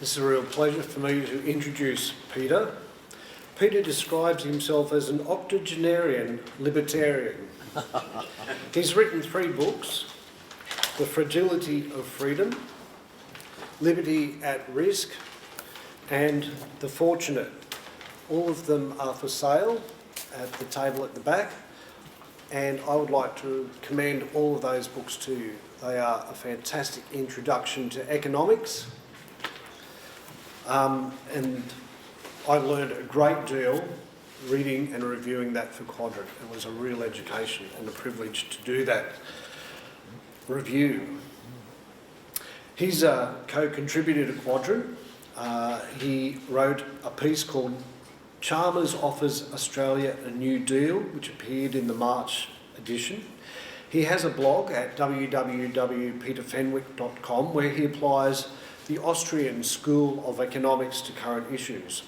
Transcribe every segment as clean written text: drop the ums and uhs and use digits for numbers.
This is a real pleasure for me to introduce Peter. Peter describes himself as an octogenarian libertarian. He's written 3 books: The Fragility of Freedom, Liberty at Risk, and The Fortunate. All of them are for sale at the table at the back, and I would like to commend all of those books to you. They are a fantastic introduction to economics, and I learned a great deal reading and reviewing that for Quadrant. It was a real education and a privilege to do that review. He's a co-contributor to Quadrant. He wrote a piece called Chalmers Offers Australia a New Deal, which appeared in the March edition. He has a blog at www.peterfenwick.com where he applies the Austrian School of Economics to current issues.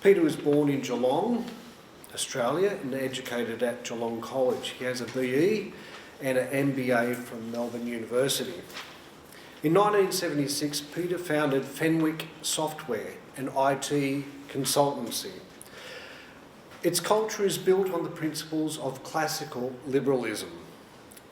Peter was born in Geelong, Australia, and educated at Geelong College. He has a BE and an MBA from Melbourne University. In 1976, Peter founded Fenwick Software, an IT consultancy. Its culture is built on the principles of classical liberalism.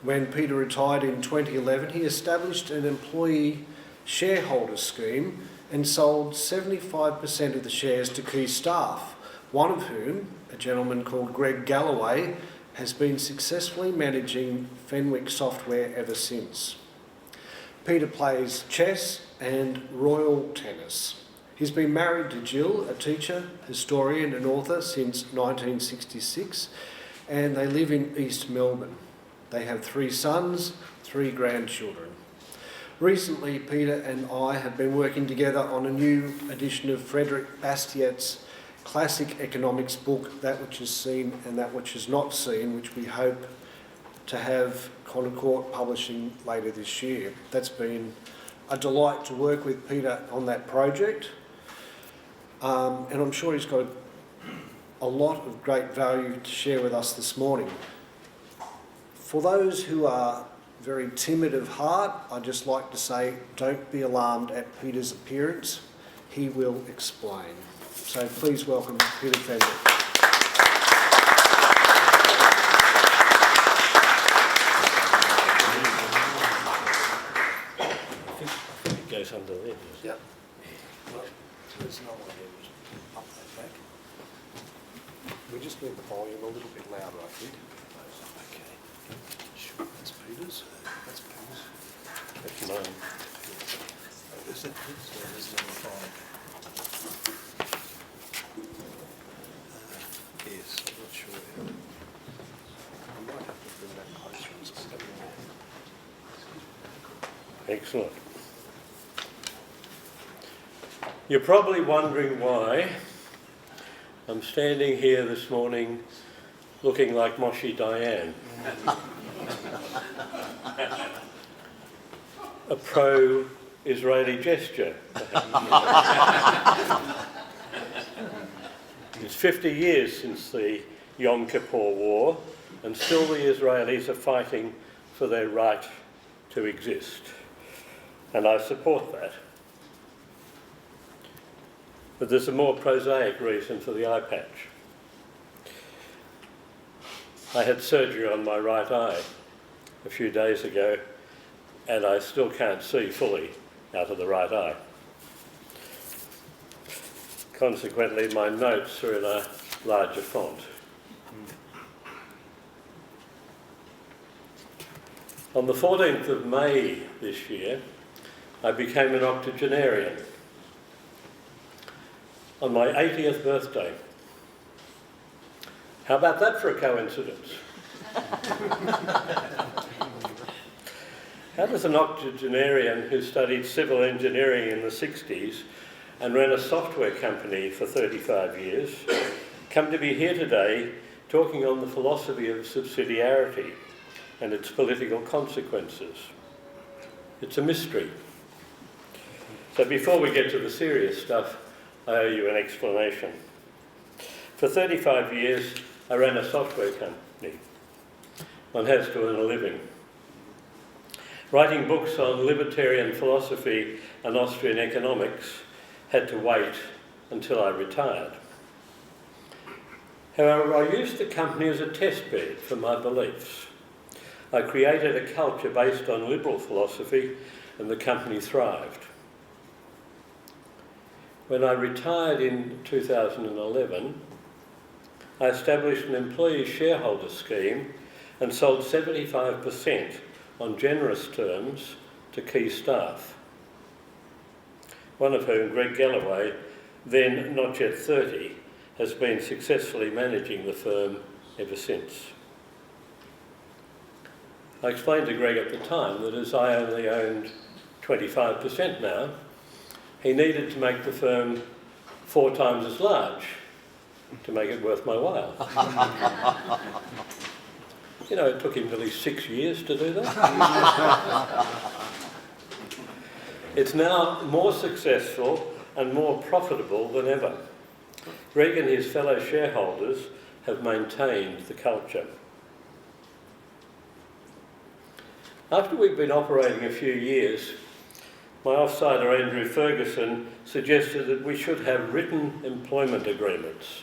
When Peter retired in 2011, he established an employee shareholder scheme and sold 75% of the shares to key staff, one of whom, a gentleman called Greg Galloway, has been successfully managing Fenwick Software ever since. Peter plays chess and royal tennis. He's been married to Jill, a teacher, historian and author since 1966, and they live in East Melbourne. They have 3 sons, 3 grandchildren. Recently, Peter and I have been working together on a new edition of Frederick Bastiat's classic economics book, That Which Is Seen and That Which Is Not Seen, which we hope to have Connor Court publishing later this year. That's been a delight to work with Peter on that project, and I'm sure he's got a lot of great value to share with us this morning. For those who are very timid of heart, I'd just like to say, don't be alarmed at Peter's appearance. He will explain. So please welcome Peter Fenwick. I think it goes under there. Yep. Well, there's no one here. Up that back. We just need the volume a little bit louder, I think. Okay. Sure, that's Peter's. That's Peter's. That's mine. Is that his? Or is it number 5? Yes, I'm not sure. I might have to bring that closer. Excellent. You're probably wondering why I'm standing here this morning looking like Moshi Diane. A pro-Israeli gesture. It's 50 years since the Yom Kippur War, and still the Israelis are fighting for their right to exist. And I support that. But there's a more prosaic reason for the eye patch. I had surgery on my right eye a few days ago, and I still can't see fully out of the right eye. Consequently, my notes are in a larger font. On the 14th of May this year, I became an octogenarian. On my 80th birthday. How about that for a coincidence? How does an octogenarian who studied civil engineering in the 60s and ran a software company for 35 years come to be here today talking on the philosophy of subsidiarity and its political consequences? It's a mystery. So before we get to the serious stuff, I owe you an explanation. For 35 years, I ran a software company. One has to earn a living. Writing books on libertarian philosophy and Austrian economics had to wait until I retired. However, I used the company as a test bed for my beliefs. I created a culture based on liberal philosophy, and the company thrived. When I retired in 2011, I established an employee shareholder scheme and sold 75% on generous terms to key staff, one of whom, Greg Galloway, then not yet 30, has been successfully managing the firm ever since. I explained to Greg at the time that as I only owned 25% now, he needed to make the firm 4 times as large to make it worth my while. You know, it took him nearly 6 years to do that. It's now more successful and more profitable than ever. Greg and his fellow shareholders have maintained the culture. After we've been operating a few years, my offsider Andrew Ferguson suggested that we should have written employment agreements.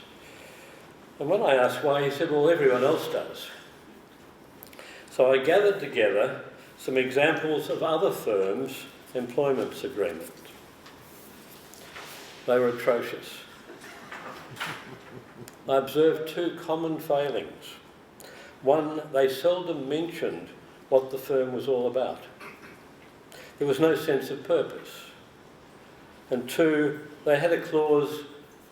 And when I asked why, he said, well, everyone else does. So I gathered together some examples of other firms' employment agreements. They were atrocious. I observed 2 common failings. One, they seldom mentioned what the firm was all about. There was no sense of purpose. And 2, they had a clause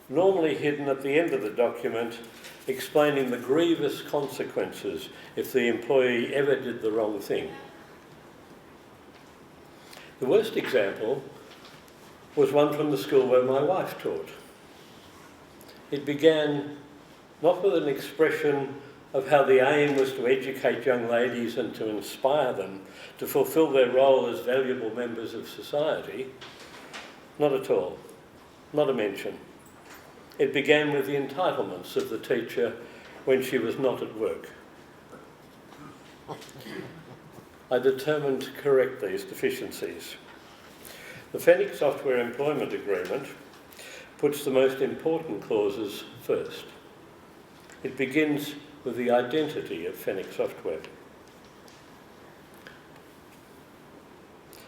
normally hidden at the end of the document explaining the grievous consequences if the employee ever did the wrong thing. The worst example was one from the school where my wife taught. It began not with an expression of how the aim was to educate young ladies and to inspire them to fulfil their role as valuable members of society. Not at all. Not a mention. It began with the entitlements of the teacher when she was not at work. I determined to correct these deficiencies. The Fenwick Software Employment Agreement puts the most important clauses first. It begins with the identity of Fenwick Software.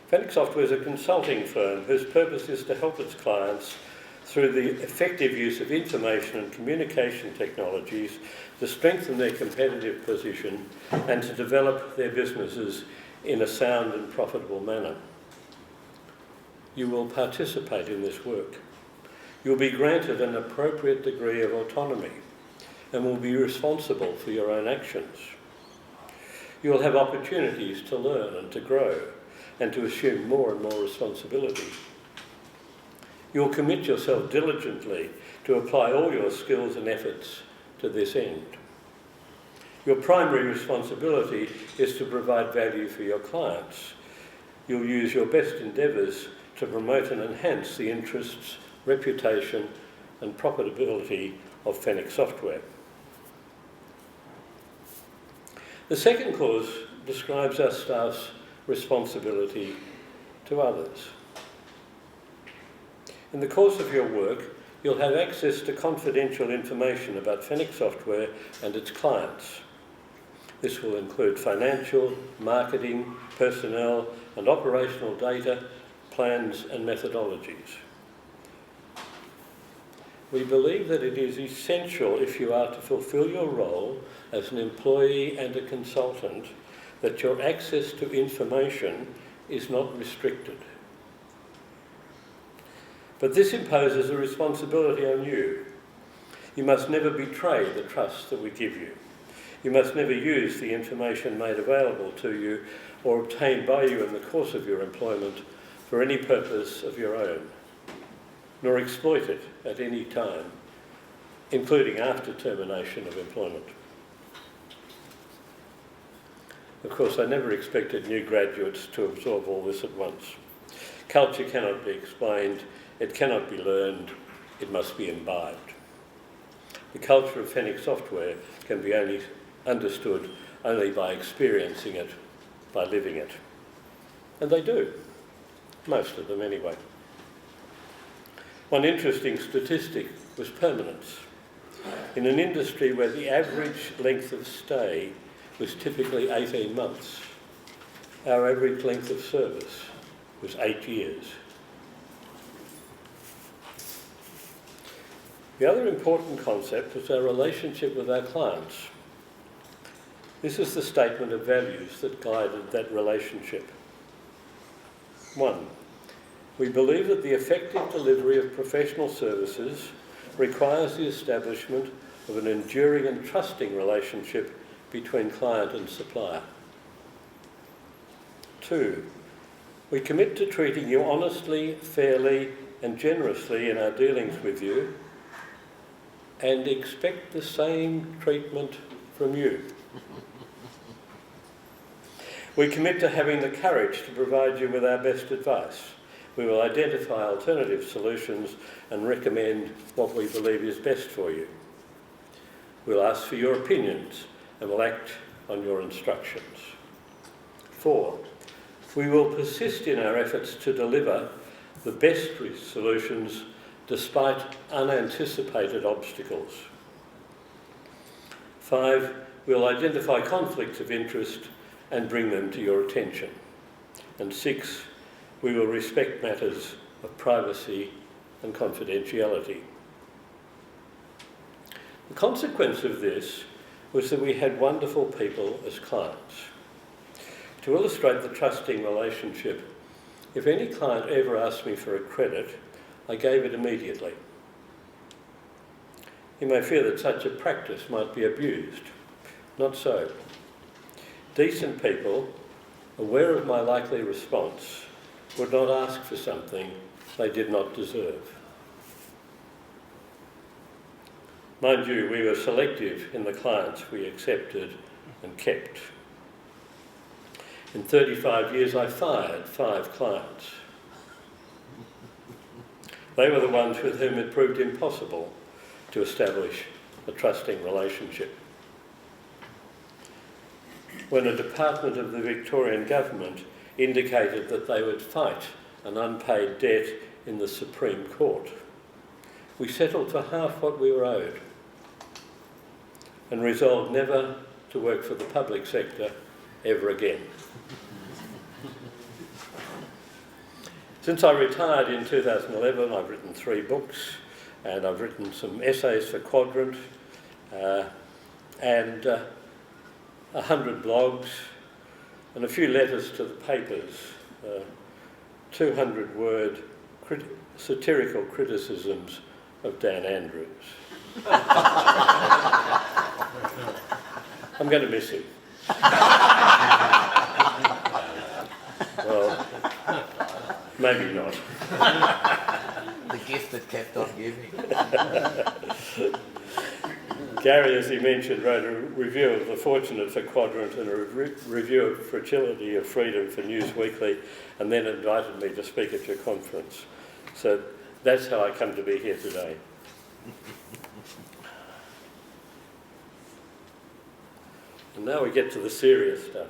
Fenwick Software is a consulting firm whose purpose is to help its clients through the effective use of information and communication technologies to strengthen their competitive position and to develop their businesses in a sound and profitable manner. You will participate in this work. You'll be granted an appropriate degree of autonomy and will be responsible for your own actions. You will have opportunities to learn and to grow and to assume more and more responsibility. You'll commit yourself diligently to apply all your skills and efforts to this end. Your primary responsibility is to provide value for your clients. You'll use your best endeavours to promote and enhance the interests, reputation and profitability of Fenwick Software. The second clause describes our staff's responsibility to others. In the course of your work, you'll have access to confidential information about Fenwick Software and its clients. This will include financial, marketing, personnel and operational data, plans and methodologies. We believe that it is essential if you are to fulfil your role as an employee and a consultant that your access to information is not restricted. But this imposes a responsibility on you. You must never betray the trust that we give you. You must never use the information made available to you or obtained by you in the course of your employment for any purpose of your own, nor exploit it at any time, including after termination of employment. Of course, I never expected new graduates to absorb all this at once. Culture cannot be explained, it cannot be learned, it must be imbibed. The culture of Fenwick Software can be understood only by experiencing it, by living it. And they do, most of them anyway. One interesting statistic was permanence. In an industry where the average length of stay was typically 18 months, our average length of service was 8 years. The other important concept was our relationship with our clients. This is the statement of values that guided that relationship. 1. We believe that the effective delivery of professional services requires the establishment of an enduring and trusting relationship between client and supplier. 2. We commit to treating you honestly, fairly and generously in our dealings with you, and expect the same treatment from you. We commit to having the courage to provide you with our best advice. We will identify alternative solutions and recommend what we believe is best for you. We'll ask for your opinions and will act on your instructions. 4. We will persist in our efforts to deliver the best solutions despite unanticipated obstacles. 5. We'll identify conflicts of interest and bring them to your attention. And 6. We will respect matters of privacy and confidentiality. The consequence of this was that we had wonderful people as clients. To illustrate the trusting relationship, if any client ever asked me for a credit, I gave it immediately. You may fear that such a practice might be abused. Not so. Decent people, aware of my likely response, would not ask for something they did not deserve. Mind you, we were selective in the clients we accepted and kept. In 35 years, I fired 5 clients. They were the ones with whom it proved impossible to establish a trusting relationship. When a department of the Victorian government indicated that they would fight an unpaid debt in the Supreme Court, we settled for half what we were owed and resolved never to work for the public sector ever again. Since I retired in 2011, I've written 3 books and I've written some essays for Quadrant and 100 blogs and a few letters to the papers, 200-word satirical criticisms of Dan Andrews. I'm going to miss him. Well, maybe not. The gift that kept on giving. Gary, as he mentioned, wrote a review of The Fortunate for Quadrant and a review of Fragility of Freedom for News Weekly, and then invited me to speak at your conference. So that's how I come to be here today. And now we get to the serious stuff.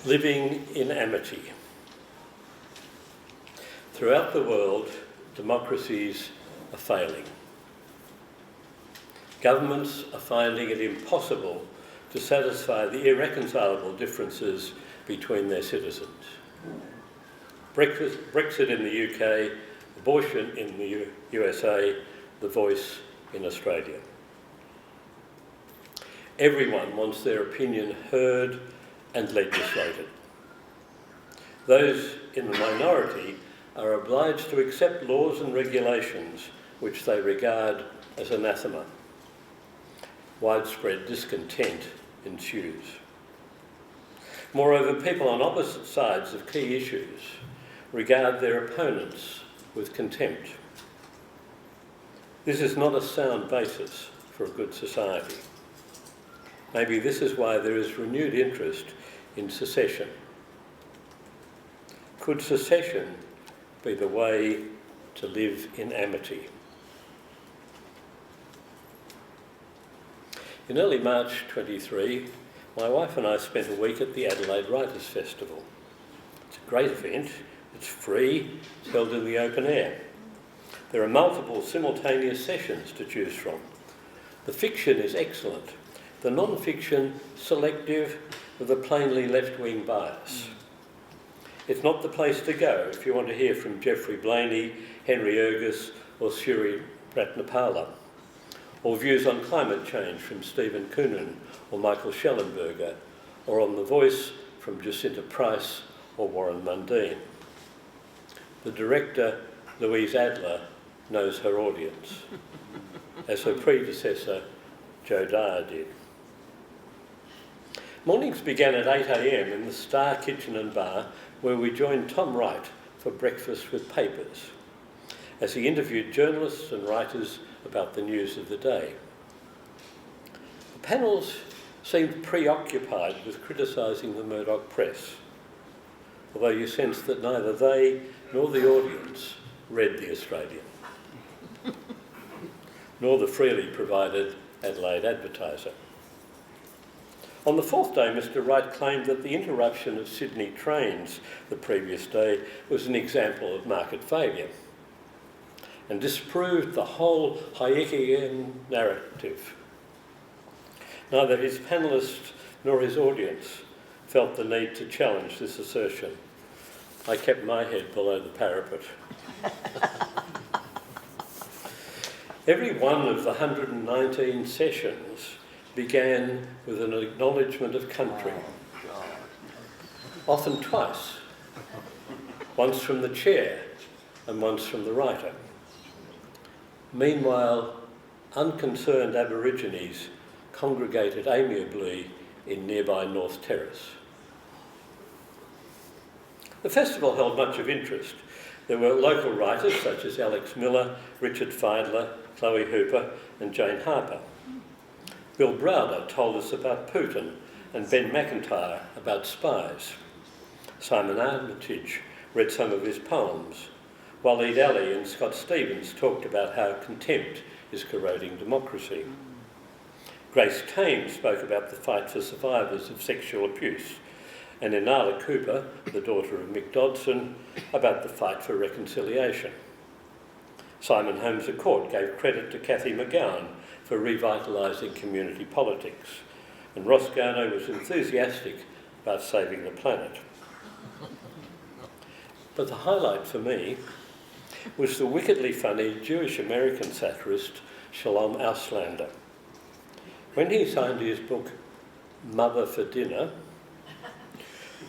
Living in amity. Throughout the world, democracies are failing. Governments are finding it impossible to satisfy the irreconcilable differences between their citizens. Brexit in the UK, abortion in the USA, the Voice in Australia. Everyone wants their opinion heard and legislated. Those in the minority are obliged to accept laws and regulations which they regard as anathema. Widespread discontent ensues. Moreover, people on opposite sides of key issues regard their opponents with contempt. This is not a sound basis for a good society. Maybe this is why there is renewed interest in secession. Could secession be the way to live in amity? In early March 23, my wife and I spent a week at the Adelaide Writers' Festival. It's a great event, it's free, it's held in the open air. There are multiple simultaneous sessions to choose from. The fiction is excellent, the non-fiction selective with a plainly left-wing bias. It's not the place to go if you want to hear from Geoffrey Blaney, Henry Ergus or Suri Ratnapala, or views on climate change from Stephen Coonan or Michael Schellenberger, or on The Voice from Jacinta Price or Warren Mundine. The director, Louise Adler, knows her audience, as her predecessor, Joe Dyer, did. Mornings began at 8 a.m. in the Star Kitchen and Bar, where we joined Tom Wright for breakfast with papers, as he interviewed journalists and writers about the news of the day. The panels seemed preoccupied with criticising the Murdoch press, although you sensed that neither they nor the audience read The Australian, nor the freely provided Adelaide Advertiser. On the fourth day, Mr. Wright claimed that the interruption of Sydney trains the previous day was an example of market failure, and disproved the whole Hayekian narrative. Neither his panellists nor his audience felt the need to challenge this assertion. I kept my head below the parapet. Every one of the 119 sessions began with an acknowledgement of country, often twice, once from the chair and once from the writer. Meanwhile, unconcerned Aborigines congregated amiably in nearby North Terrace. The festival held much of interest. There were local writers such as Alex Miller, Richard Feidler, Chloe Hooper and Jane Harper. Bill Browder told us about Putin and Ben McIntyre about spies. Simon Armitage read some of his poems. Waleed Ali and Scott Stevens talked about how contempt is corroding democracy. Grace Tame spoke about the fight for survivors of sexual abuse, and Inala Cooper, the daughter of Mick Dodson, about the fight for reconciliation. Simon Holmes à Court gave credit to Cathy McGowan for revitalising community politics, and Ross Garno was enthusiastic about saving the planet. But the highlight for me was the wickedly funny Jewish-American satirist Shalom Auslander. When he signed his book, Mother for Dinner,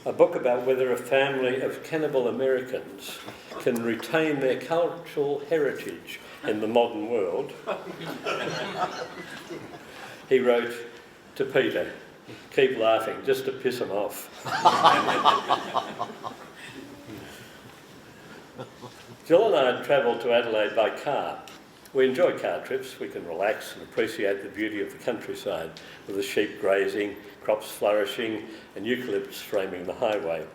a book about whether a family of cannibal Americans can retain their cultural heritage in the modern world, he wrote to Peter, "Keep laughing, just to piss him off." Jill and I had travelled to Adelaide by car. We enjoy car trips. We can relax and appreciate the beauty of the countryside, with the sheep grazing, crops flourishing and eucalypts framing the highway.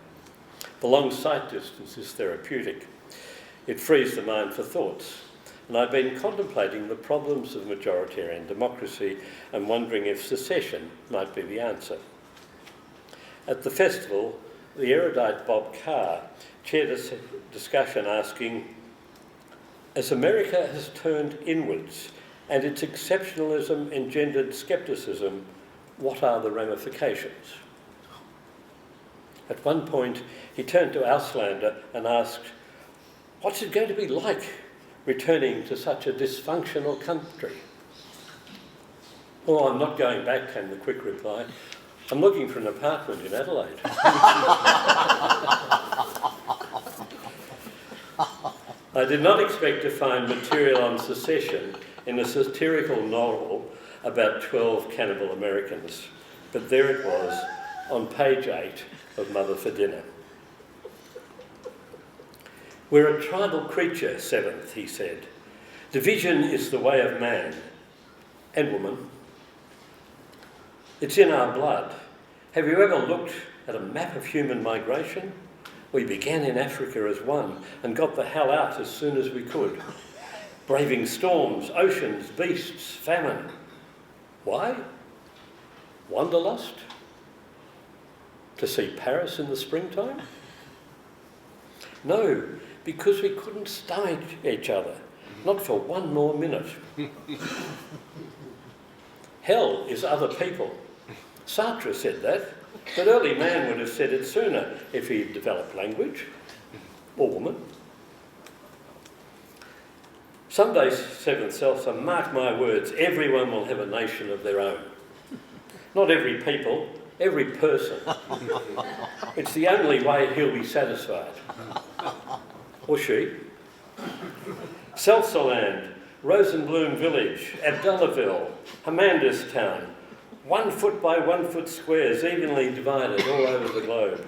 The long sight distance is therapeutic. It frees the mind for thoughts. And I've been contemplating the problems of majoritarian democracy and wondering if secession might be the answer. At the festival, the erudite Bob Carr chaired a discussion asking, as America has turned inwards and its exceptionalism engendered scepticism, what are the ramifications? At one point, he turned to Auslander and asked, what's it going to be like returning to such a dysfunctional country? Oh, I'm not going back, came the quick reply. I'm looking for an apartment in Adelaide. I did not expect to find material on secession in a satirical novel about 12 cannibal Americans, but there it was on page 8 of Mother for Dinner. We're a tribal creature, seventh, he said. Division is the way of man and woman. It's in our blood. Have you ever looked at a map of human migration? We began in Africa as one and got the hell out as soon as we could, braving storms, oceans, beasts, famine. Why? Wanderlust? To see Paris in the springtime? No, because we couldn't stomach each other, not for one more minute. Hell is other people. Sartre said that, but early man would have said it sooner if he'd developed language, or woman. Someday, seventh self, so mark my words, everyone will have a nation of their own. Not every people, every person. It's the only way he'll be satisfied. Or she. Seltzaland, Rosenbloom Village, Abdullahville, Hamandastown, 1 foot by 1 foot squares evenly divided all over the globe,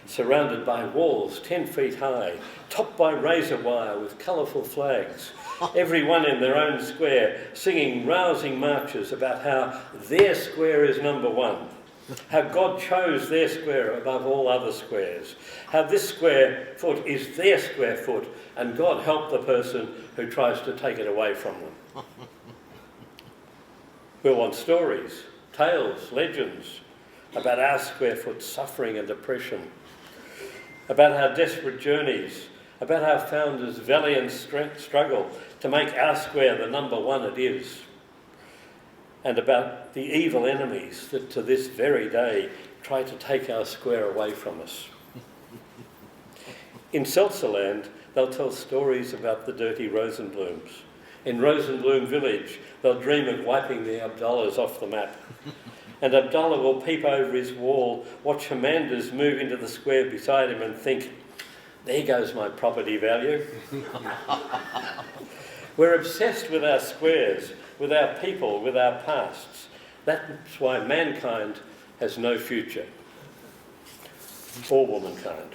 surrounded by walls 10 feet high, topped by razor wire with colourful flags, everyone in their own square singing rousing marches about how their square is number one, how God chose their square above all other squares, how this square foot is their square foot, and God help the person who tries to take it away from them. We'll want stories, tales, legends about our square foot suffering and oppression, about our desperate journeys, about our founders' valiant struggle to make our square the number one it is, and about the evil enemies that to this very day try to take our square away from us. In Seltzaland, they'll tell stories about the dirty Rosenblooms. In Rosenbloom Village, they'll dream of wiping the Abdullahs off the map. And Abdullah will peep over his wall, watch Hamandas move into the square beside him and think, there goes my property value. We're obsessed with our squares, with our people, with our pasts. That's why mankind has no future, or womankind.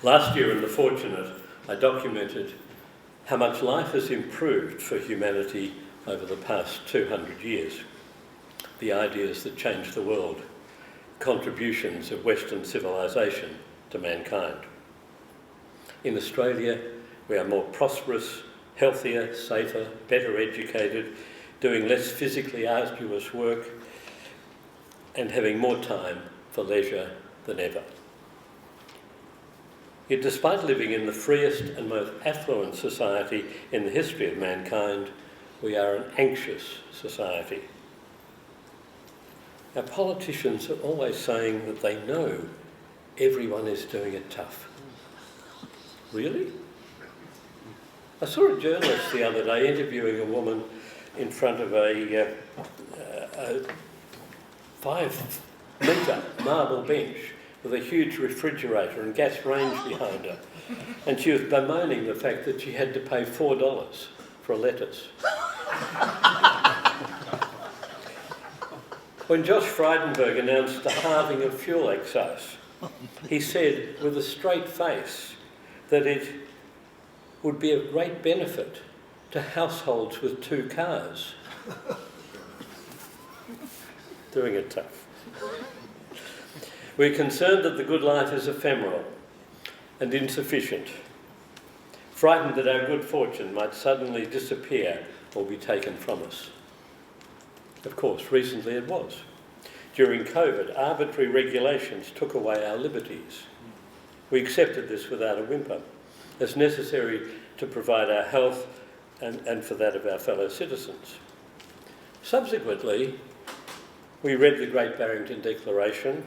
Last year in The Fortunate, I documented how much life has improved for humanity over the past 200 years. The ideas that changed the world, contributions of Western civilisation to mankind. In Australia, we are more prosperous, healthier, safer, better educated, doing less physically arduous work, and having more time for leisure than ever. Yet despite living in the freest and most affluent society in the history of mankind, we are an anxious society. Our politicians are always saying that they know everyone is doing it tough. Really? I saw a journalist the other day interviewing a woman in front of a 5-metre marble bench with a huge refrigerator and gas range behind her. And she was bemoaning the fact that she had to pay $4 for a lettuce. When Josh Frydenberg announced the halving of fuel excise, he said with a straight face that it would be of great benefit to households with 2 cars. Doing it tough. We're concerned that the good life is ephemeral and insufficient, frightened that our good fortune might suddenly disappear or be taken from us. Of course, recently it was. During COVID, arbitrary regulations took away our liberties. We accepted this without a whimper, as necessary to provide our health and for that of our fellow citizens. Subsequently, we read the Great Barrington Declaration,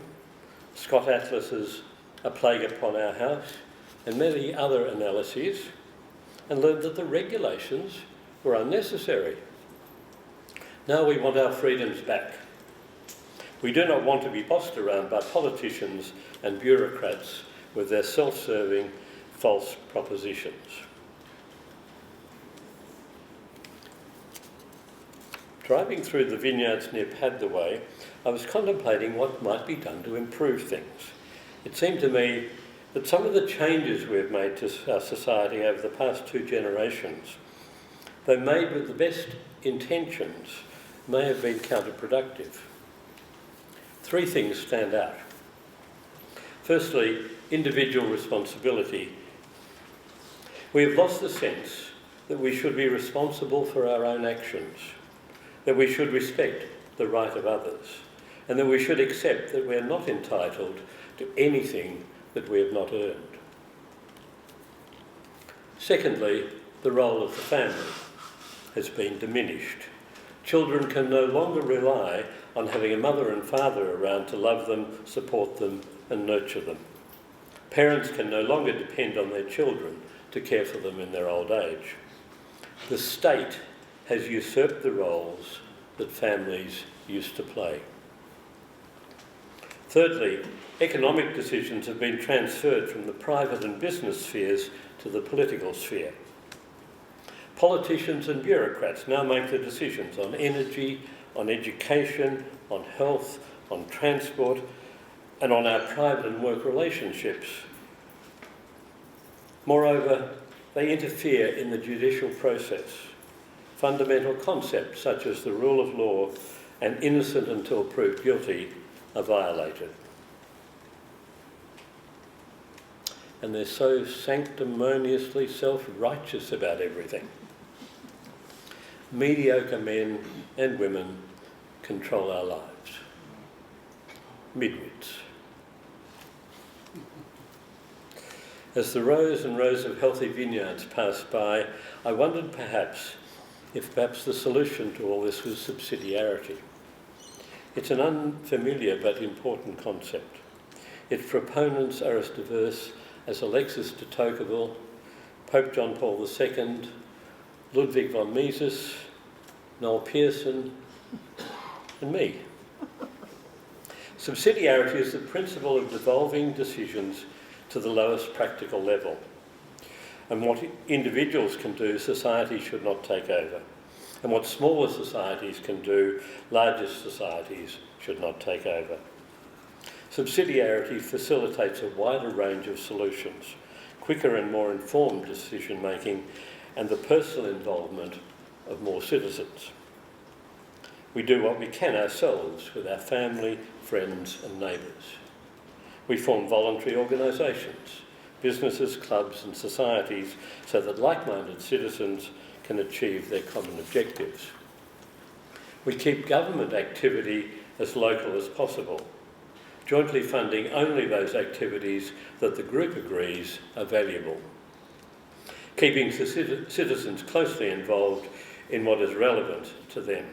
Scott Atlas's A Plague Upon Our House, and many other analyses, and learned that the regulations were unnecessary. Now we want our freedoms back. We do not want to be bossed around by politicians and bureaucrats with their self-serving, false propositions. Driving through the vineyards near Padthaway, I was contemplating what might be done to improve things. It seemed to me that some of the changes we've made to our society over the past 2 generations, though made with the best intentions, may have been counterproductive. 3 things stand out. Firstly, individual responsibility. We have lost the sense that we should be responsible for our own actions, that we should respect the right of others, and that we should accept that we are not entitled to anything that we have not earned. Secondly, the role of the family has been diminished. Children can no longer rely on having a mother and father around to love them, support them, and nurture them. Parents can no longer depend on their children to care for them in their old age. The state has usurped the roles that families used to play. Thirdly, economic decisions have been transferred from the private and business spheres to the political sphere. Politicians and bureaucrats now make the decisions on energy, on education, on health, on transport, and on our private and work relationships. Moreover, they interfere in the judicial process. Fundamental concepts such as the rule of law and innocent until proved guilty are violated. And they're so sanctimoniously self-righteous about everything. Mediocre men and women control our lives. Midwits. As the rows and rows of healthy vineyards passed by, I wondered if perhaps the solution to all this was subsidiarity. It's an unfamiliar but important concept. Its proponents are as diverse as Alexis de Tocqueville, Pope John Paul II, Ludwig von Mises, Noel Pearson, and me. Subsidiarity is the principle of devolving decisions to the lowest practical level. And what individuals can do, society should not take over. And what smaller societies can do, larger societies should not take over. Subsidiarity facilitates a wider range of solutions, quicker and more informed decision-making, and the personal involvement of more citizens. We do what we can ourselves with our family, friends and neighbours. We form voluntary organisations, businesses, clubs and societies so that like-minded citizens can achieve their common objectives. We keep government activity as local as possible, jointly funding only those activities that the group agrees are valuable, keeping citizens closely involved in what is relevant to them.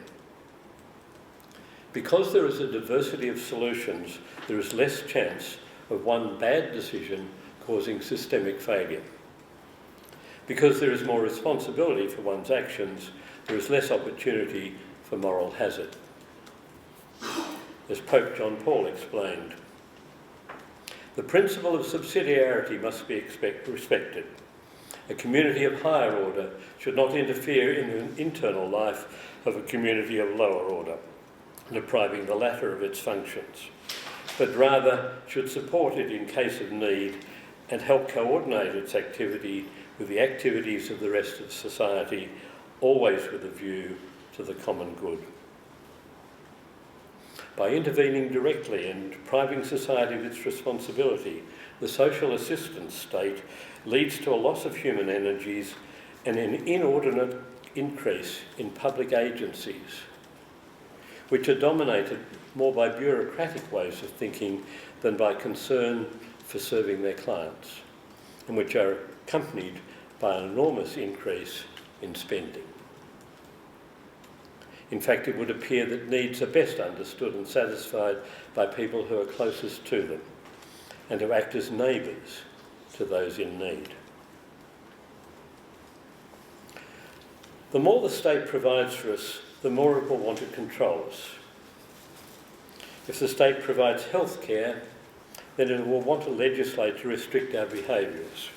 Because there is a diversity of solutions, there is less chance of one bad decision causing systemic failure. Because there is more responsibility for one's actions, there is less opportunity for moral hazard. As Pope John Paul explained, the principle of subsidiarity must be respected. A community of higher order should not interfere in the internal life of a community of lower order, depriving the latter of its functions, but rather should support it in case of need and help coordinate its activity with the activities of the rest of society, always with a view to the common good. By intervening directly and depriving society of its responsibility, the social assistance state leads to a loss of human energies and an inordinate increase in public agencies, which are dominated more by bureaucratic ways of thinking than by concern for serving their clients, and which are accompanied by an enormous increase in spending. In fact, it would appear that needs are best understood and satisfied by people who are closest to them and who act as neighbours to those in need. The more the state provides for us, the more it will want to control us. If the state provides health care, then it will want to legislate to restrict our behaviours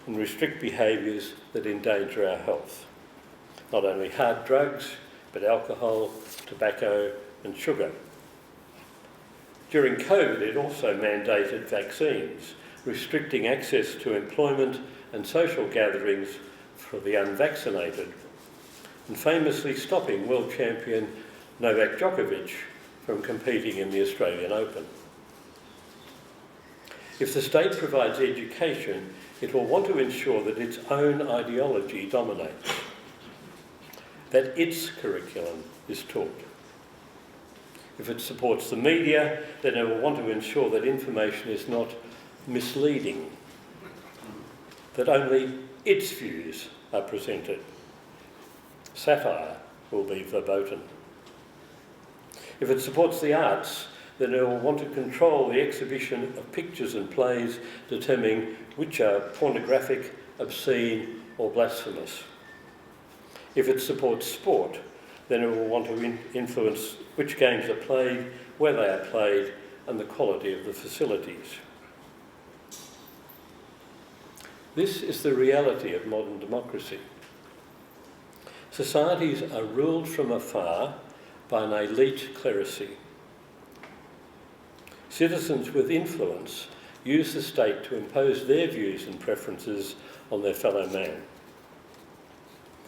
and restrict behaviours that endanger our health. Not only hard drugs, but alcohol, tobacco and sugar. During COVID, it also mandated vaccines, restricting access to employment and social gatherings for the unvaccinated, and famously stopping world champion Novak Djokovic from competing in the Australian Open. If the state provides education, it will want to ensure that its own ideology dominates, that its curriculum is taught. If it supports the media, then it will want to ensure that information is not misleading, that only its views are presented. Satire will be verboten. If it supports the arts, then it will want to control the exhibition of pictures and plays, determining which are pornographic, obscene or blasphemous. If it supports sport, then it will want to influence which games are played, where they are played, and the quality of the facilities. This is the reality of modern democracy. Societies are ruled from afar by an elite clerisy. Citizens with influence use the state to impose their views and preferences on their fellow man.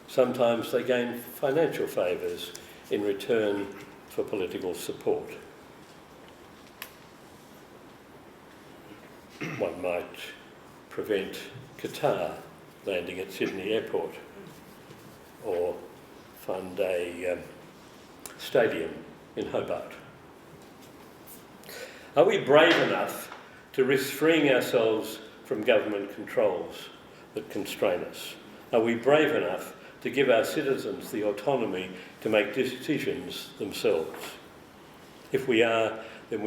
Sometimes they gain financial favours in return for political support. One might prevent Qatar landing at Sydney Airport, or fund a stadium in Hobart. Are we brave enough to risk freeing ourselves from government controls that constrain us? Are we brave enough to give our citizens the autonomy to make decisions themselves? If we are, then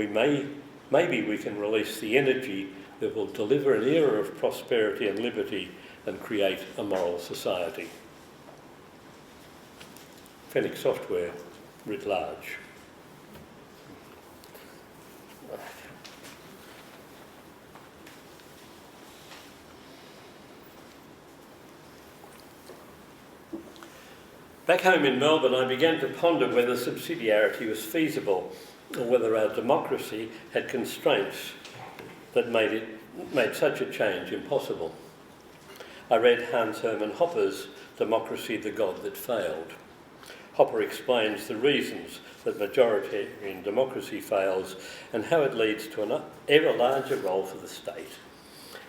maybe we can release the energy that will deliver an era of prosperity and liberty and create a moral society. Fenwick software writ large. Back home in Melbourne, I began to ponder whether subsidiarity was feasible or whether our democracy had constraints that made such a change impossible. I read Hans Hermann Hoppe's Democracy, the God That Failed. Hopper explains the reasons that majoritarian democracy fails and how it leads to an ever larger role for the state,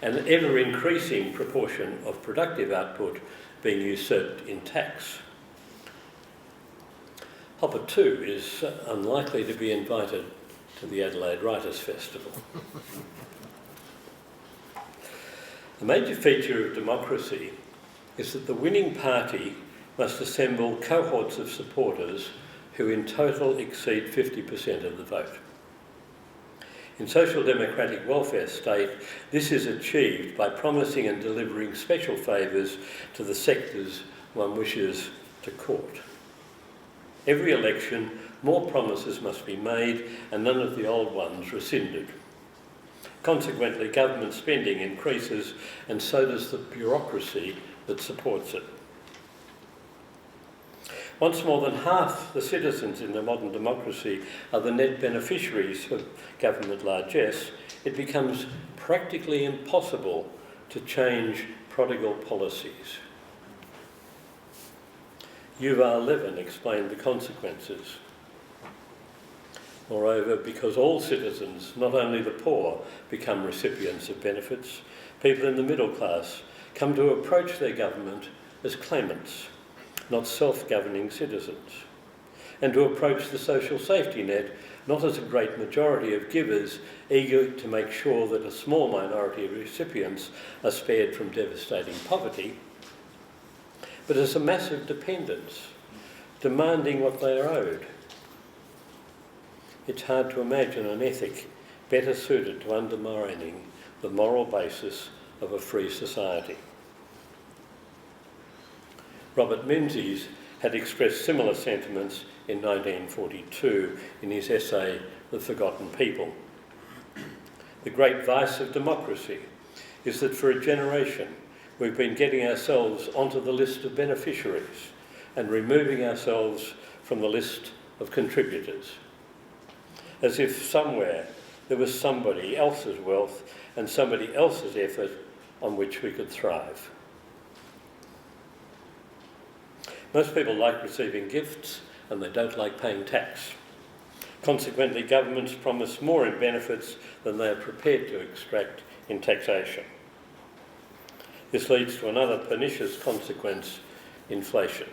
and an ever-increasing proportion of productive output being usurped in tax. Hopper too is unlikely to be invited to the Adelaide Writers' Festival. A major feature of democracy is that the winning party must assemble cohorts of supporters who in total exceed 50% of the vote. In social democratic welfare state, this is achieved by promising and delivering special favours to the sectors one wishes to court. Every election, more promises must be made and none of the old ones rescinded. Consequently, government spending increases and so does the bureaucracy that supports it. Once more than half the citizens in a modern democracy are the net beneficiaries of government largesse, it becomes practically impossible to change prodigal policies. Yuval Levin explained the consequences. Moreover, because all citizens, not only the poor, become recipients of benefits, people in the middle class come to approach their government as claimants, not self-governing citizens, and to approach the social safety net not as a great majority of givers eager to make sure that a small minority of recipients are spared from devastating poverty, but as a massive dependence, demanding what they are owed. It's hard to imagine an ethic better suited to undermining the moral basis of a free society. Robert Menzies had expressed similar sentiments in 1942 in his essay, The Forgotten People. The great vice of democracy is that for a generation we've been getting ourselves onto the list of beneficiaries and removing ourselves from the list of contributors, as if somewhere there was somebody else's wealth and somebody else's effort on which we could thrive. Most people like receiving gifts and they don't like paying tax. Consequently, governments promise more in benefits than they are prepared to extract in taxation. This leads to another pernicious consequence: inflation.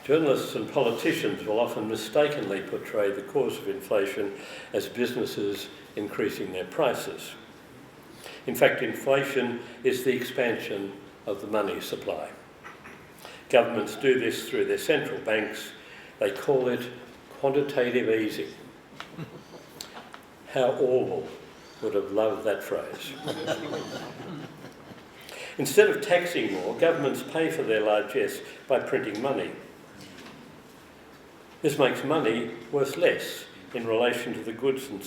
Journalists and politicians will often mistakenly portray the cause of inflation as businesses increasing their prices. In fact, inflation is the expansion of the money supply. Governments do this through their central banks. They call it quantitative easing. How Orwell would have loved that phrase. Instead of taxing more, governments pay for their largesse by printing money. This makes money worth less in relation to the goods and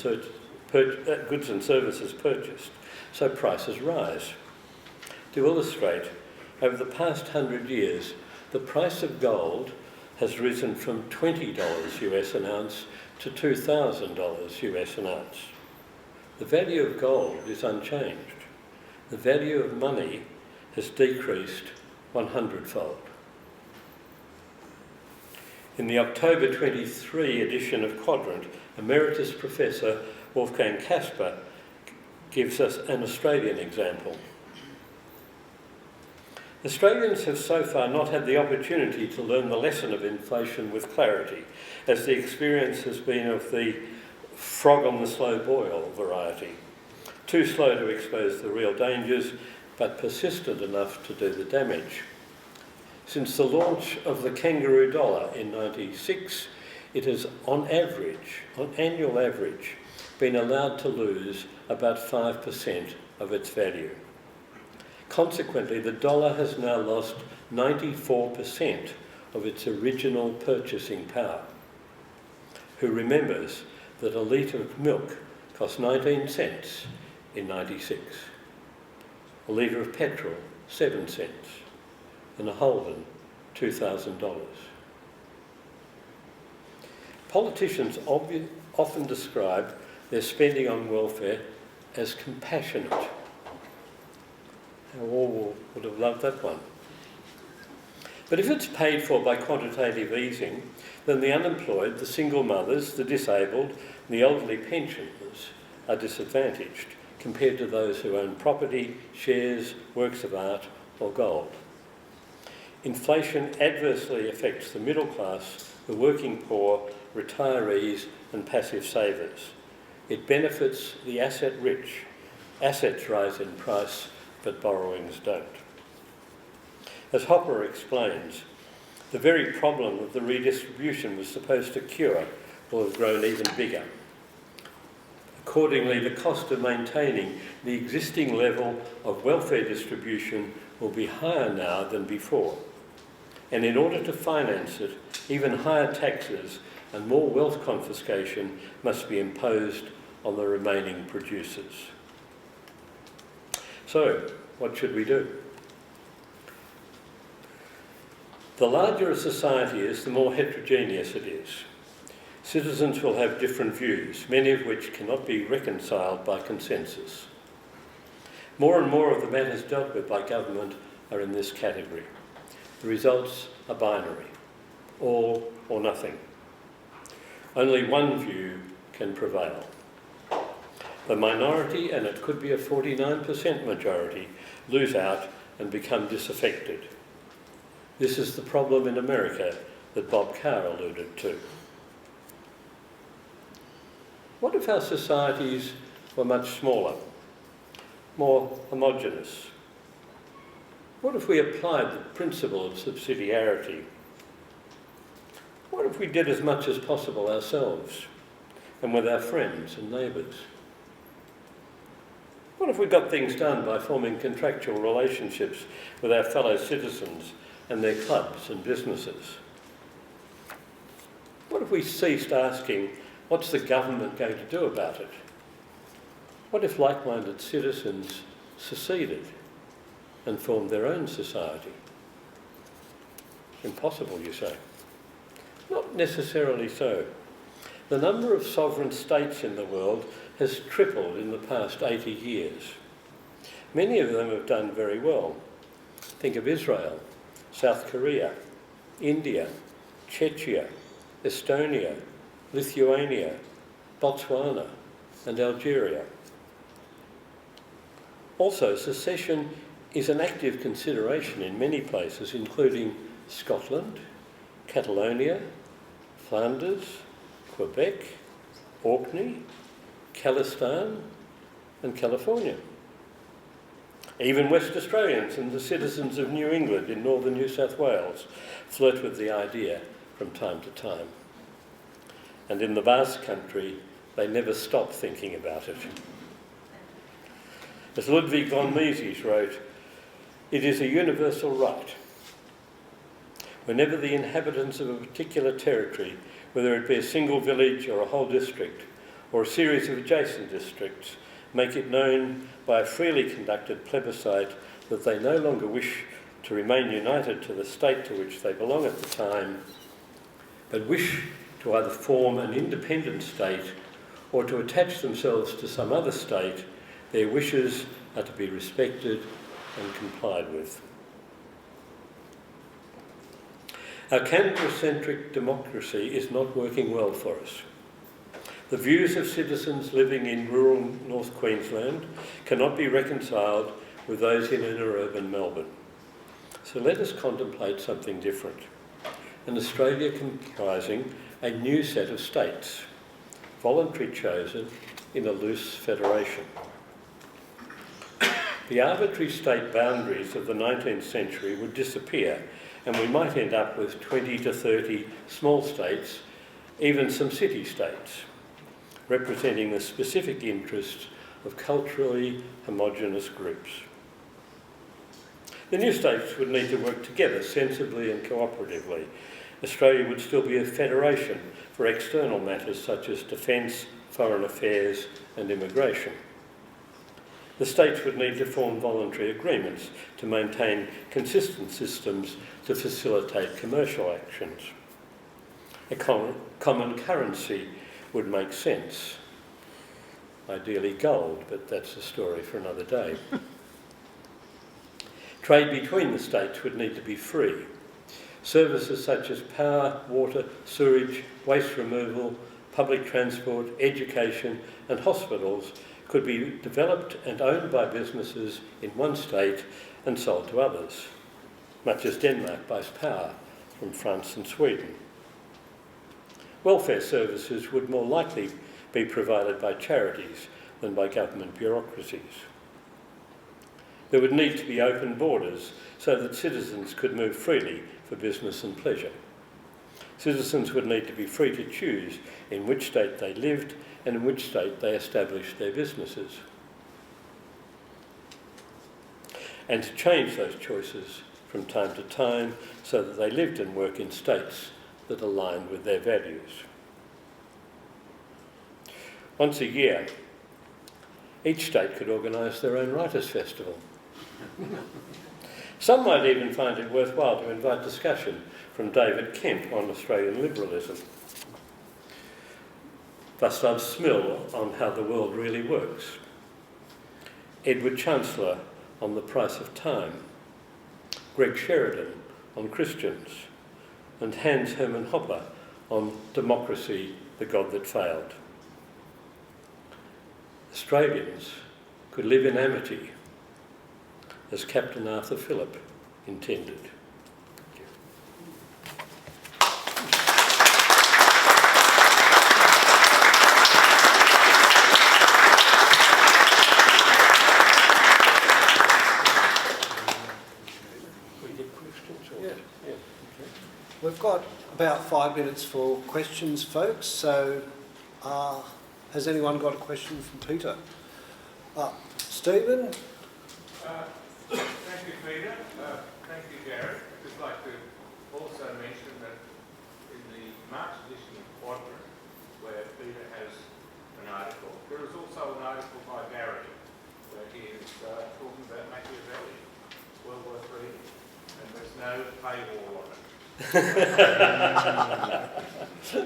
services purchased, so prices rise. To illustrate, over the past 100 years, the price of gold has risen from $20 US an ounce to $2,000 US an ounce. The value of gold is unchanged. The value of money has decreased 100-fold. In the October 23 edition of Quadrant, Emeritus Professor Wolfgang Kasper gives us an Australian example. Australians have so far not had the opportunity to learn the lesson of inflation with clarity, as the experience has been of the frog on the slow boil variety, too slow to expose the real dangers, but persistent enough to do the damage. Since the launch of the kangaroo dollar in '96, it has on annual average, been allowed to lose about 5% of its value. Consequently, the dollar has now lost 94% of its original purchasing power. Who remembers that a litre of milk cost 19 cents in '96, a litre of petrol 7 cents, and a Holden $2,000. Politicians often describe their spending on welfare as compassionate. How Orwell would have loved that one. But if it's paid for by quantitative easing, then the unemployed, the single mothers, the disabled, and the elderly pensioners are disadvantaged compared to those who own property, shares, works of art, or gold. Inflation adversely affects the middle class, the working poor, retirees, and passive savers. It benefits the asset rich. Assets rise in price, but borrowings don't. As Hopper explains, the very problem that the redistribution was supposed to cure will have grown even bigger. Accordingly, the cost of maintaining the existing level of welfare distribution will be higher now than before. And in order to finance it, even higher taxes and more wealth confiscation must be imposed on the remaining producers. So, what should we do? The larger a society is, the more heterogeneous it is. Citizens will have different views, many of which cannot be reconciled by consensus. More and more of the matters dealt with by government are in this category. The results are binary, all or nothing. Only one view can prevail. The minority, and it could be a 49% majority, lose out and become disaffected. This is the problem in America that Bob Carr alluded to. What if our societies were much smaller, more homogeneous? What if we applied the principle of subsidiarity? What if we did as much as possible ourselves and with our friends and neighbours? What if we got things done by forming contractual relationships with our fellow citizens and their clubs and businesses? What if we ceased asking, what's the government going to do about it? What if like-minded citizens seceded and formed their own society? Impossible, you say? Not necessarily so. The number of sovereign states in the world has tripled in the past 80 years. Many of them have done very well. Think of Israel, South Korea, India, Czechia, Estonia, Lithuania, Botswana and Algeria. Also, secession is an active consideration in many places, including Scotland, Catalonia, Flanders, Quebec, Orkney, Khalistan and California. Even West Australians and the citizens of New England in northern New South Wales flirt with the idea from time to time. And in the Basque Country, they never stop thinking about it. As Ludwig von Mises wrote, "It is a universal right. Whenever the inhabitants of a particular territory, whether it be a single village or a whole district, or a series of adjacent districts, make it known by a freely conducted plebiscite that they no longer wish to remain united to the state to which they belong at the time, but wish to either form an independent state or to attach themselves to some other state, their wishes are to be respected and complied with." Our Canberra-centric democracy is not working well for us. The views of citizens living in rural North Queensland cannot be reconciled with those in inner urban Melbourne. So let us contemplate something different. An Australia comprising a new set of states, voluntarily chosen in a loose federation. The arbitrary state boundaries of the 19th century would disappear, and we might end up with 20 to 30 small states, even some city-states, representing the specific interests of culturally homogenous groups. The new states would need to work together sensibly and cooperatively. Australia would still be a federation for external matters such as defence, foreign affairs and immigration. The states would need to form voluntary agreements to maintain consistent systems to facilitate commercial actions. A common currency would make sense. Ideally gold, but that's a story for another day. Trade between the states would need to be free. Services such as power, water, sewerage, waste removal, public transport, education and hospitals could be developed and owned by businesses in one state and sold to others, much as Denmark buys power from France and Sweden. Welfare services would more likely be provided by charities than by government bureaucracies. There would need to be open borders so that citizens could move freely for business and pleasure. Citizens would need to be free to choose in which state they lived and in which state they established their businesses, and to change those choices from time to time so that they lived and worked in states that aligned with their values. Once a year, each state could organise their own writers' festival. Some might even find it worthwhile to invite discussion from David Kemp on Australian liberalism, Gustav Smil on how the world really works, Edward Chancellor on the price of time, Greg Sheridan on Christians, and Hans Hermann Hoppe on democracy, the God that failed. Australians could live in amity, as Captain Arthur Phillip intended. We've got about 5 minutes for questions, folks, so has anyone got a question from Peter? Stephen? Thank you, Peter. Thank you, Gareth. I'd just like to also mention that in the March edition of Quadrant, where Peter has an article, there is also an article by Gary, where he is talking about Machiavelli. It's well worth reading. And there's no paywall on it.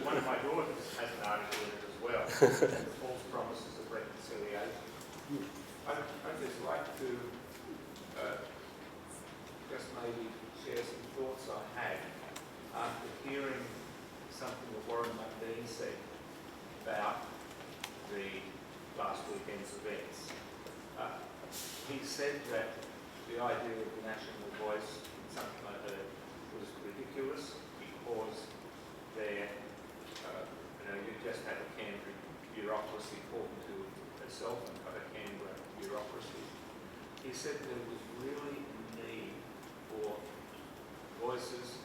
One of my daughters has an article in it as well. The false promises of reconciliation. I'd just like to just maybe share some thoughts I had after hearing something that Warren Mundine said about the last weekend's events. He said that the idea of the national voice, something like that, was ridiculous because you just have a Canberra bureaucracy talking to itself and got a Canberra bureaucracy. He said there was really a need for voices,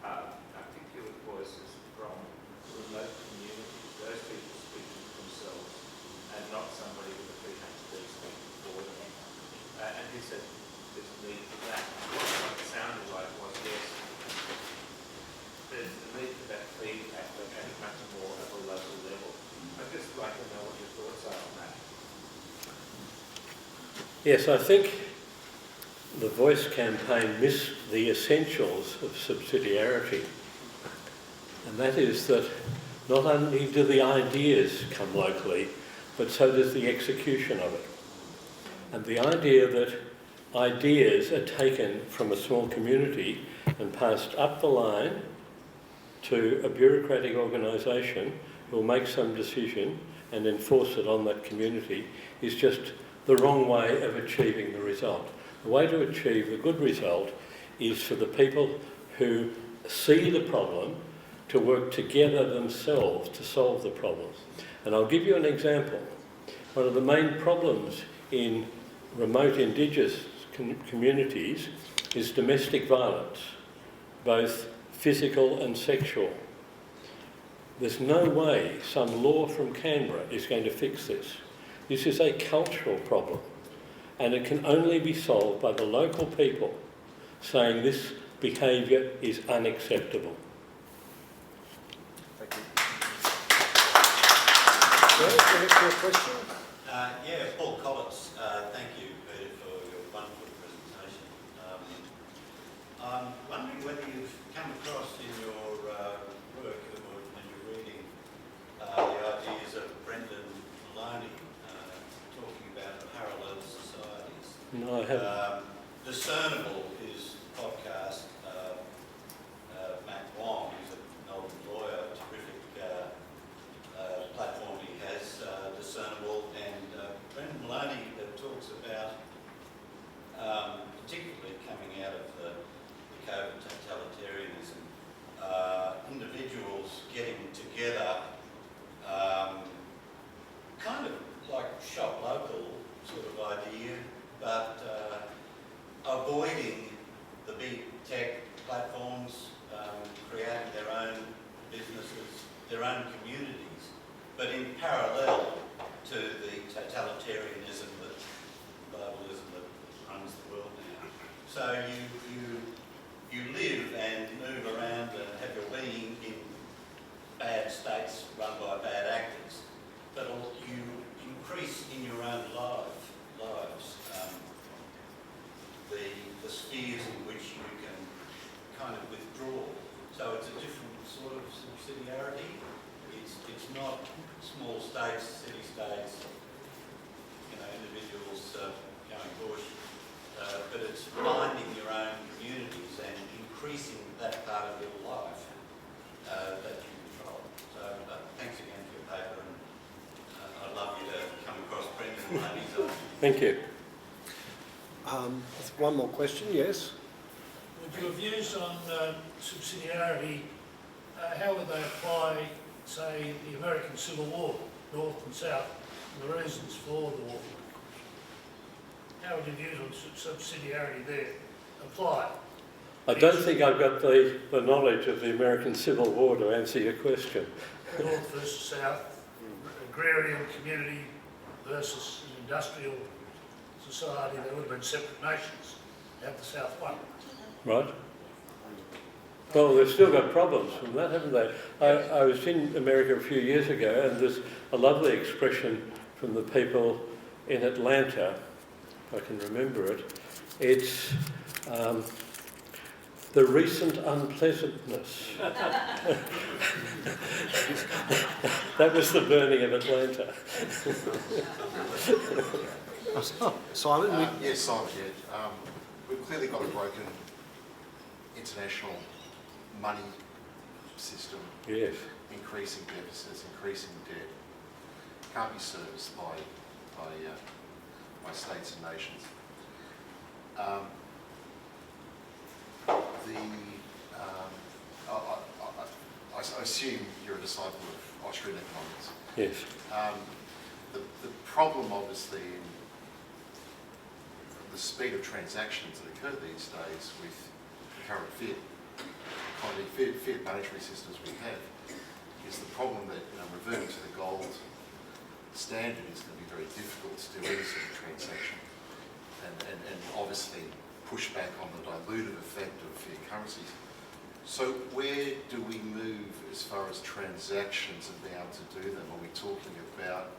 articulate voices from remote communities, those people speaking for themselves and not somebody with a PhD speaking for them. And he said there's a need for that. What it sounded like was, yes, there's a need for that feedback, but at much more at a local level. I'd just like to know what your thoughts are on that. Yes, I think the Voice campaign missed the essentials of subsidiarity. And that is that not only do the ideas come locally, but so does the execution of it. And the idea that ideas are taken from a small community and passed up the line to a bureaucratic organisation who will make some decision and enforce it on that community is just the wrong way of achieving the result. The way to achieve the good result is for the people who see the problem to work together themselves to solve the problem. And I'll give you an example. One of the main problems in remote Indigenous communities is domestic violence, both physical and sexual. There's no way some law from Canberra is going to fix this. This is a cultural problem, and it can only be solved by the local people saying this behaviour is unacceptable. Thank you. Your question? Yeah, Paul Collins. Thank you, Peter, for your wonderful presentation. I'm wondering whether you've come across in your work or when you're reading the ideas of Brendan Maloney talking about parallel societies. No, I haven't. Discernible, his podcast, Matt Wong, who's a Melbourne lawyer, terrific platform he has, Discernible, and Brendan Maloney talks about, particularly coming out of the COVID totalitarianism, individuals getting together, kind of like shop local sort of idea, but avoiding the big tech platforms, creating their own businesses, their own communities, but in parallel to the totalitarianism, that globalism that runs the world now. So you live and move around and have your being in bad states run by bad actors, but you increase in your own lives the spheres in which you can kind of withdraw. So it's a different sort of subsidiarity. It's not small states, city-states, individuals going bush, but it's finding your own communities and increasing that part of your life that you control. So thanks again for your paper, and I'd love you to come across Brendan Maloney's. Thank you. One more question, yes? Would your views on subsidiarity, how would they apply, say, the American Civil War, North and South, and the reasons for the war? How would your views on subsidiarity there apply? I don't think I've got the knowledge of the American Civil War to answer your question. North versus South, agrarian community versus an industrial society. They would have been separate nations. Have the South won. Right. Well, they've still got problems from that, haven't they? I was in America a few years ago, and there's a lovely expression from the people in Atlanta, if I can remember it. It's the recent unpleasantness. That was the burning of Atlanta. Simon? Yes, Simon here. We've clearly got a broken international money system, Yes. increasing deficits, increasing debt, can't be serviced by states and nations. I assume you're a disciple of Austrian economics. Yes. The problem, obviously, in the speed of transactions that occur these days with the current fiat monetary systems we have, is the problem that reverting to the gold standard is going to be very difficult to do any sort of transaction, and obviously push back on the dilutive effect of fiat currencies. So where do we move as far as transactions and being able to do them? Are we talking about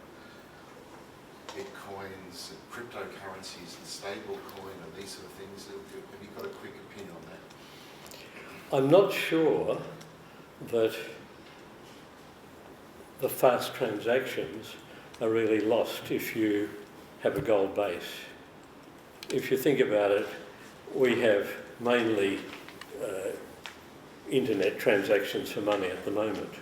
bitcoins and cryptocurrencies and stablecoin and these sort of things? Have you got a quick opinion on that? I'm not sure that the fast transactions are really lost if you have a gold base. If you think about it, we have mainly internet transactions for money at the moment.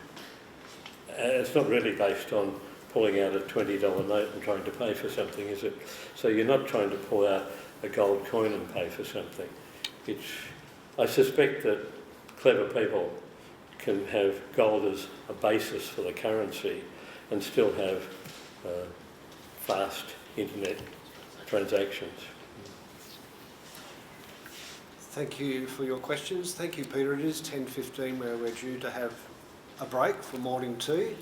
It's not really based on pulling out a $20 note and trying to pay for something, is it? So you're not trying to pull out a gold coin and pay for something. I suspect that clever people can have gold as a basis for the currency and still have fast internet transactions. Thank you for your questions. Thank you, Peter. It is 10:15 where we're due to have a break for morning tea.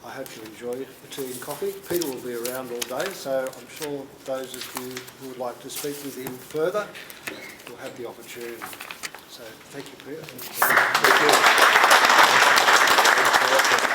I hope you enjoy the tea and coffee. Peter will be around all day, so I'm sure those of you who would like to speak with him further will have the opportunity. So thank you, Peter. Thank you.